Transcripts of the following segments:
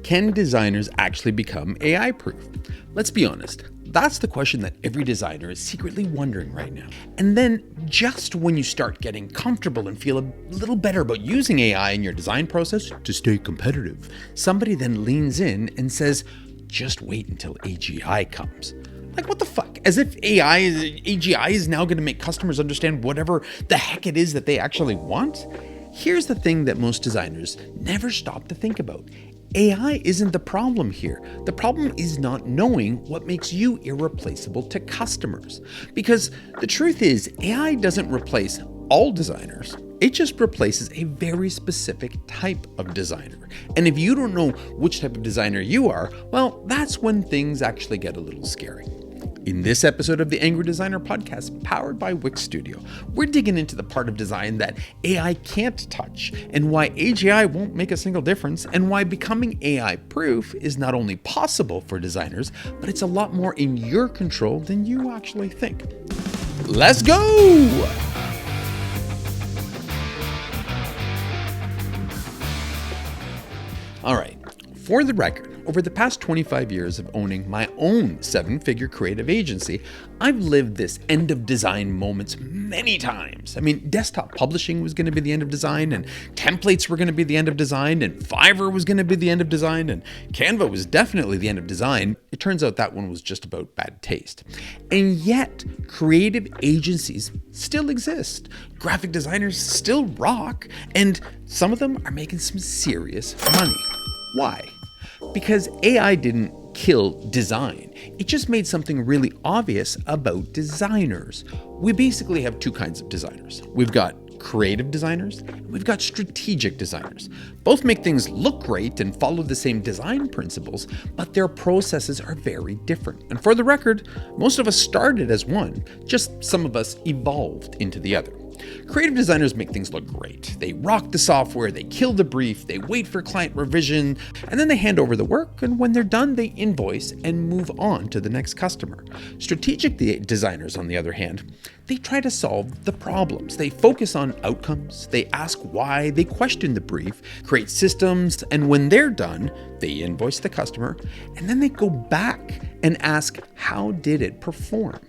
Can designers actually become AI proof? Let's be honest. That's the question that every designer is secretly wondering right now. And then just when you start getting comfortable and feel a little better about using AI in your design process to stay competitive, somebody then leans in and says, just wait until AGI comes. Like, what the fuck? As if AGI is now going to make customers understand whatever the heck it is that they actually want? Here's the thing that most designers never stop to think about. AI isn't the problem here. The problem is not knowing what makes you irreplaceable to customers. Because the truth is, AI doesn't replace all designers. It just replaces a very specific type of designer. And if you don't know which type of designer you are, well, that's when things actually get a little scary. In this episode of the Angry Designer podcast, powered by Wix Studio, we're digging into the part of design that AI can't touch, and why AGI won't make a single difference, and why becoming AI proof is not only possible for designers, but it's a lot more in your control than you actually think. Let's go! All right, for the record, over the past 25 years of owning my own 7-figure creative agency, I've lived this end of design moments many times. I mean, desktop publishing was going to be the end of design, and templates were going to be the end of design, and Fiverr was going to be the end of design, and Canva was definitely the end of design. It turns out that one was just about bad taste. And yet, creative agencies still exist. Graphic designers still rock, and some of them are making some serious money. Why? Because AI didn't kill design. It just made something really obvious about designers. We basically have two kinds of designers. We've got creative designers, and we've got strategic designers. Both make things look great and follow the same design principles, but their processes are very different. And for the record, most of us started as one, just some of us evolved into the other. Creative designers make things look great. They rock the software, they kill the brief, they wait for client revision, and then they hand over the work, and when they're done, they invoice and move on to the next customer. Strategic designers, on the other hand, they try to solve the problems. They focus on outcomes, they ask why, they question the brief, create systems, and when they're done, they invoice the customer, and then they go back and ask, how did it perform?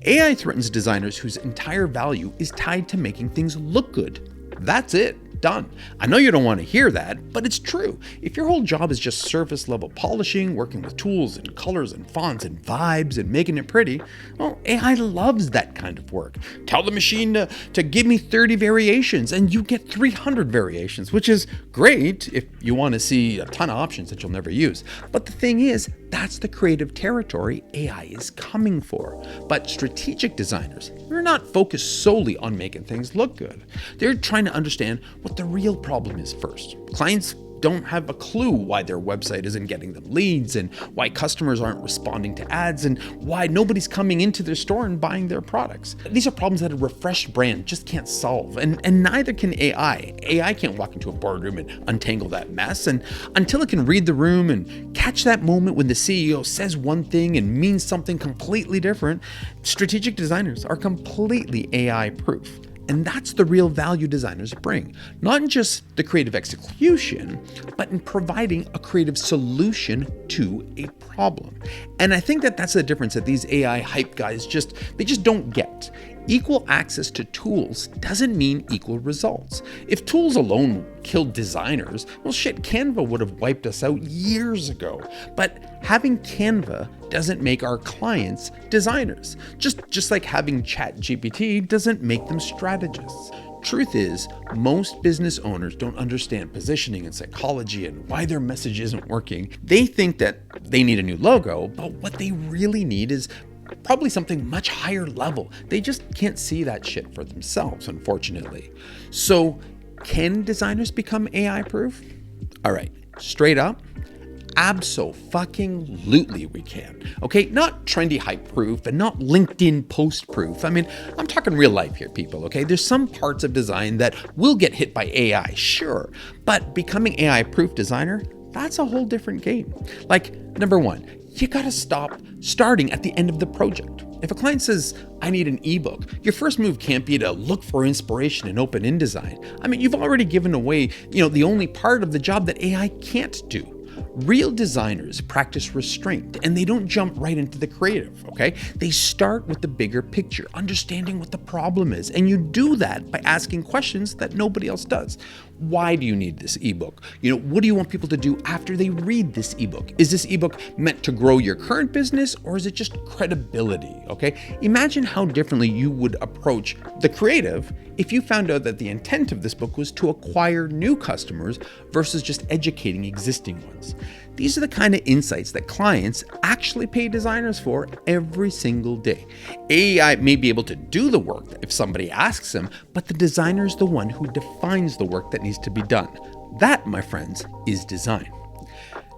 AI threatens designers whose entire value is tied to making things look good. That's it. Done. I know you don't want to hear that, but it's true. If your whole job is just surface level polishing, working with tools and colors and fonts and vibes and making it pretty, well, AI loves that kind of work. Tell the machine to give me 30 variations and you get 300 variations, which is great if you want to see a ton of options that you'll never use. But the thing is, that's the creative territory AI is coming for. But strategic designers, they're not focused solely on making things look good. They're trying to understand what the real problem is first. Clients don't have a clue why their website isn't getting them leads, and why customers aren't responding to ads, and why nobody's coming into their store and buying their products. These are problems that a refreshed brand just can't solve, and neither can AI. AI can't walk into a boardroom and untangle that mess, and until it can read the room and catch that moment when the CEO says one thing and means something completely different, strategic designers are completely AI proof. And that's the real value designers bring, not in just the creative execution, but in providing a creative solution to a problem. And I think that that's the difference that these AI hype guys just don't get. Equal access to tools doesn't mean equal results. If tools alone killed designers, well shit, Canva would have wiped us out years ago. But having Canva doesn't make our clients designers. Just like having ChatGPT doesn't make them strategists. Truth is, most business owners don't understand positioning and psychology and why their message isn't working. They think that they need a new logo, but what they really need is probably something much higher level. They just can't see that shit for themselves, unfortunately. So, can designers become AI proof? All right, straight up, abso-fucking-lutely we can. Okay, not trendy hype proof and not LinkedIn post proof. I mean, I'm talking real life here, people, okay? There's some parts of design that will get hit by AI, sure, but becoming AI proof designer, that's a whole different game. Like, number one, you gotta stop starting at the end of the project. If a client says, I need an ebook, your first move can't be to look for inspiration in open InDesign. I mean, you've already given away, the only part of the job that AI can't do. Real designers practice restraint and they don't jump right into the creative, okay? They start with the bigger picture, understanding what the problem is. And you do that by asking questions that nobody else does. Why do you need this ebook? What do you want people to do after they read this ebook? Is this ebook meant to grow your current business or is it just credibility, okay? Imagine how differently you would approach the creative if you found out that the intent of this book was to acquire new customers versus just educating existing ones. These are the kind of insights that clients actually pay designers for every single day. AI may be able to do the work if somebody asks them, but the designer is the one who defines the work that needs to be done. That, my friends, is design.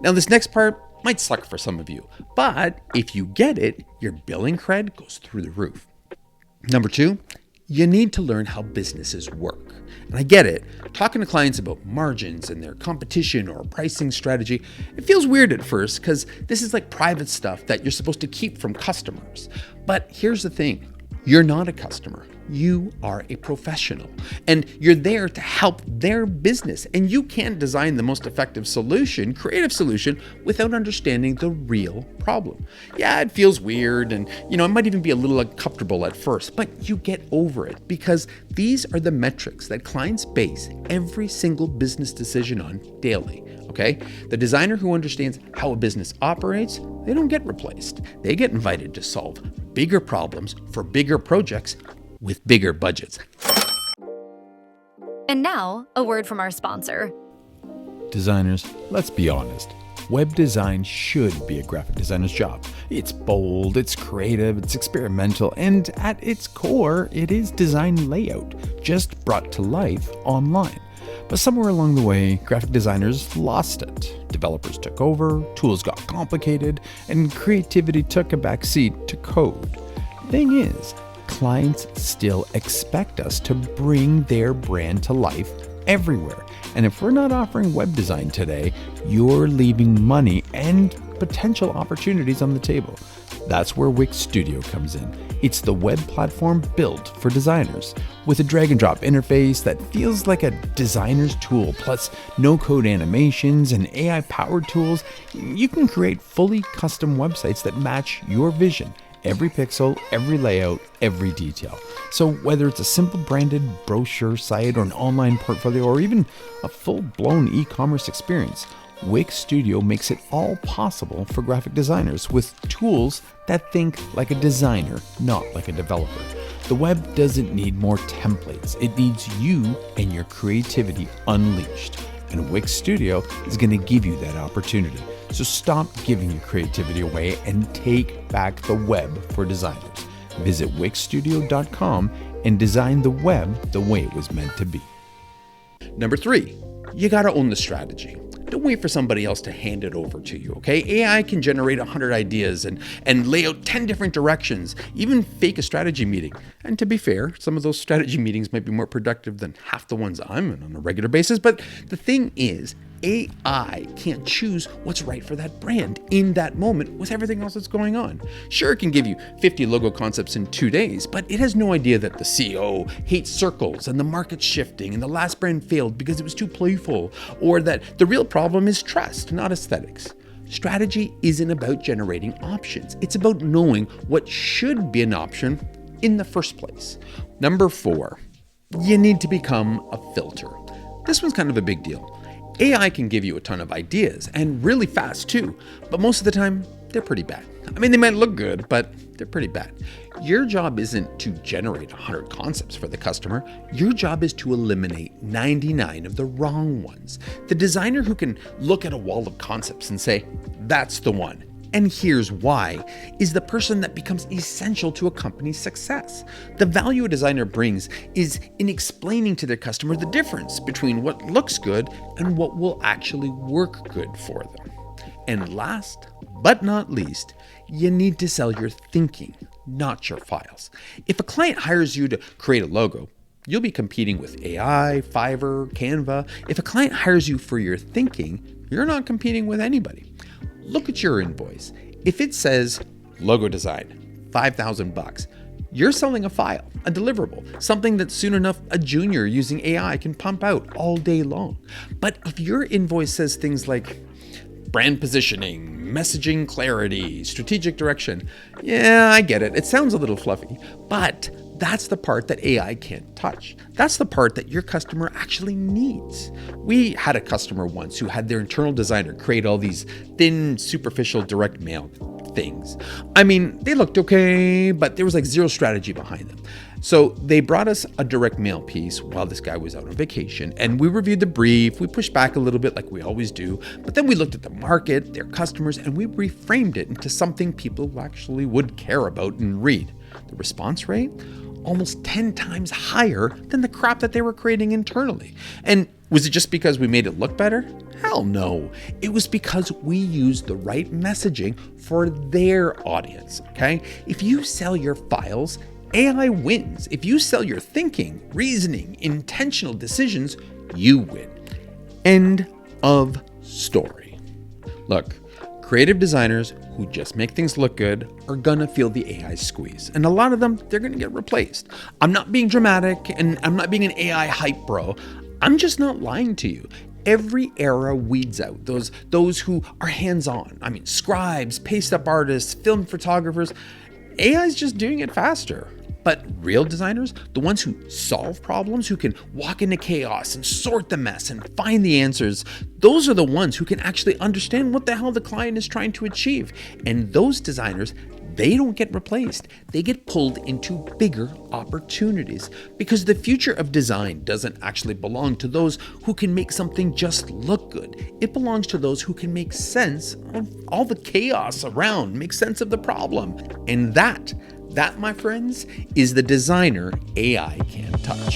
Now, this next part might suck for some of you, but if you get it, your billing cred goes through the roof. Number 2, you need to learn how businesses work. And I get it, talking to clients about margins and their competition or pricing strategy, it feels weird at first because this is like private stuff that you're supposed to keep from customers. But here's the thing, you're not a customer. You are a professional and you're there to help their business, and you can't design the most effective solution, creative solution, without understanding the real problem. Yeah, it feels weird and it might even be a little uncomfortable at first, but you get over it because these are the metrics that clients base every single business decision on daily. Okay? The designer who understands how a business operates, they don't get replaced. They get invited to solve bigger problems for bigger projects with bigger budgets. And now, a word from our sponsor. Designers, let's be honest. Web design should be a graphic designer's job. It's bold, it's creative, it's experimental, and at its core, it is design layout, just brought to life online. But somewhere along the way, graphic designers lost it. Developers took over, tools got complicated, and creativity took a backseat to code. Thing is, clients still expect us to bring their brand to life everywhere. And if we're not offering web design today, you're leaving money and potential opportunities on the table. That's where Wix Studio comes in. It's the web platform built for designers. With a drag and drop interface that feels like a designer's tool, plus no-code animations and AI-powered tools, you can create fully custom websites that match your vision. Every pixel, every layout, every detail. So whether it's a simple branded brochure site or an online portfolio or even a full-blown e-commerce experience, Wix Studio makes it all possible for graphic designers with tools that think like a designer, not like a developer. The web doesn't need more templates. It needs you and your creativity unleashed. And Wix Studio is going to give you that opportunity. So stop giving your creativity away and take back the web for designers. Visit wixstudio.com and design the web the way it was meant to be. Number 3, you got to own the strategy. Don't wait for somebody else to hand it over to you, okay? AI can generate 100 ideas and lay out 10 different directions, even fake a strategy meeting. And to be fair, some of those strategy meetings might be more productive than half the ones I'm in on a regular basis. But the thing is, AI can't choose what's right for that brand in that moment with everything else that's going on. Sure, it can give you 50 logo concepts in 2 days, but it has no idea that the CEO hates circles and the market's shifting and the last brand failed because it was too playful, or that the real problem is trust, not aesthetics. Strategy isn't about generating options. It's about knowing what should be an option in the first place. Number 4, you need to become a filter. This one's kind of a big deal. AI can give you a ton of ideas, and really fast too, but most of the time, they're pretty bad. I mean, they might look good, but they're pretty bad. Your job isn't to generate 100 concepts for the customer. Your job is to eliminate 99 of the wrong ones. The designer who can look at a wall of concepts and say, that's the one, and here's why, is the person that becomes essential to a company's success. The value a designer brings is in explaining to their customer the difference between what looks good and what will actually work good for them. And last but not least, you need to sell your thinking, not your files. If a client hires you to create a logo, you'll be competing with AI, Fiverr, Canva. If a client hires you for your thinking, you're not competing with anybody. Look at your invoice. If it says logo design, $5,000, you're selling a file, a deliverable, something that soon enough a junior using AI can pump out all day long. But if your invoice says things like brand positioning, messaging clarity, strategic direction. Yeah, I get it. It sounds a little fluffy, but that's the part that AI can't touch. That's the part that your customer actually needs. We had a customer once who had their internal designer create all these thin, superficial direct mail things. I mean, they looked okay, but there was like zero strategy behind them. So they brought us a direct mail piece while this guy was out on vacation, and we reviewed the brief. We pushed back a little bit like we always do, but then we looked at the market, their customers, and we reframed it into something people actually would care about and read. The response rate? Almost 10 times higher than the crap that they were creating internally. And was it just because we made it look better? Hell no. It was because we used the right messaging for their audience, okay? If you sell your files, AI wins. If you sell your thinking, reasoning, intentional decisions, you win. End of story. Look, creative designers who just make things look good are gonna feel the AI squeeze. And a lot of them, they're gonna get replaced. I'm not being dramatic and I'm not being an AI hype bro. I'm just not lying to you. Every era weeds out those who are hands-on. I mean, scribes, paste-up artists, film photographers. AI is just doing it faster. But real designers, the ones who solve problems, who can walk into chaos and sort the mess and find the answers, those are the ones who can actually understand what the hell the client is trying to achieve. And those designers, they don't get replaced. They get pulled into bigger opportunities because the future of design doesn't actually belong to those who can make something just look good. It belongs to those who can make sense of all the chaos around, make sense of the problem. And that, my friends, is the designer AI can't touch.